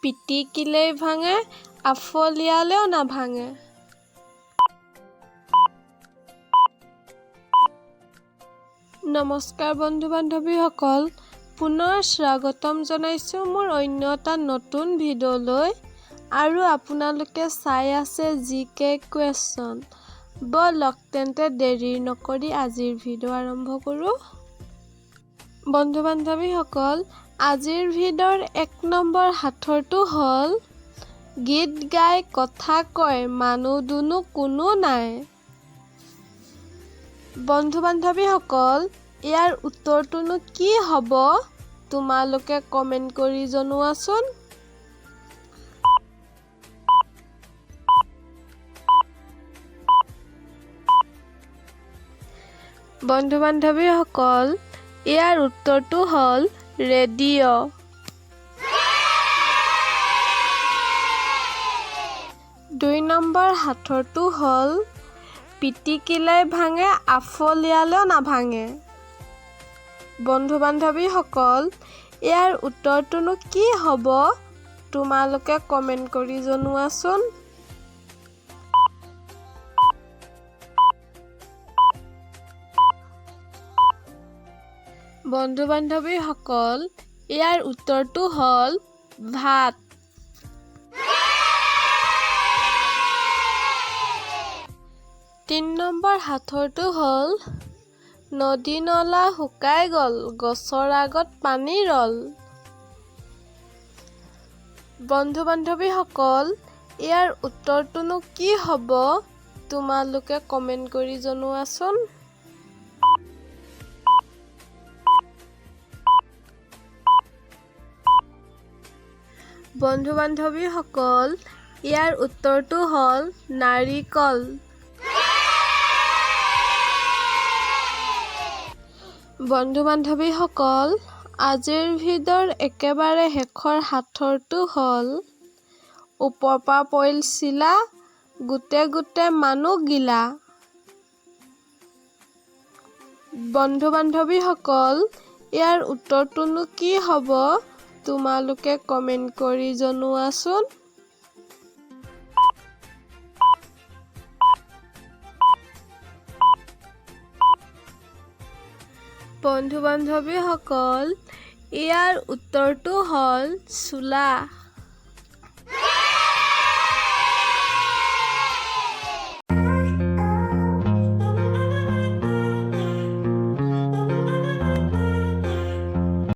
পিটিকিলেই ভাঙে, আফলিয়ালেও নাভাঙে। নমস্কাৰ বন্ধু-বান্ধৱীসকল, পুনৰ স্বাগতম জনাইছোঁ মোৰ অন্য এটা নতুন ভিডিঅ'লৈ। আৰু আপোনালোকে চাই আছে জিকে কুৱেশ্যন। ব'লক তেন্তে দেৰি নকৰি আজিৰ ভিডিঅ' আৰম্ভ কৰোঁ। বন্ধু-বান্ধৱীসকল, আজিৰ ভিডিঅ'ৰ 1 নম্বৰ সাঁথৰটো হ'ল গীত গাই কথা কয় মানুহ দুনু কোনো নাই। বন্ধু-বান্ধৱীসকল, ইয়াৰ উত্তৰটোনো কি হ'ব তোমালোকে কমেণ্ট কৰি জনোৱাচোন। বন্ধু-বান্ধৱীসকল, ইয়াৰ উত্তৰটো হ'ল ৰেডিঅ'। দুই নম্বৰ সাঁথৰটো হ'ল পিটিকিলেই ভাঙে, আফলিয়ালেও নাভাঙে। বন্ধু-বান্ধৱীসকল, ইয়াৰ উত্তৰটোনো কি হ'ব তোমালোকে কমেণ্ট কৰি জনোৱাচোন। বন্ধু-বান্ধৱীসকল, ইয়াৰ উত্তৰটো হ'ল ভাত। তিন নম্বৰ সাঁথৰটো হ'ল নদী নলা শুকাই গ'ল, গছৰ আগত পানী ৰ'ল। বন্ধু-বান্ধৱীসকল, ইয়াৰ উত্তৰটোনো কি হ'ব তোমালোকে কমেণ্ট কৰি জনোৱাচোন। বন্ধু-বান্ধৱীসকল, ইয়াৰ উত্তৰটো হ'ল নাৰিকল। বন্ধু-বান্ধৱীসকল, আজিৰ ভিডিঅ'ৰ একেবাৰে শেষৰ সাঁথৰটো হ'ল ওপৰপা পৰিল চিলা, গোটে গোটে মানুহ গিলা। বন্ধু-বান্ধৱীসকল, ইয়াৰ উত্তৰটোনো কি হ'ব তোমালোকে কমেণ্ট কৰি জনোৱাচোন। বন্ধু-বান্ধৱীসকল, ইয়াৰ উত্তৰটো হ'ল চোলা।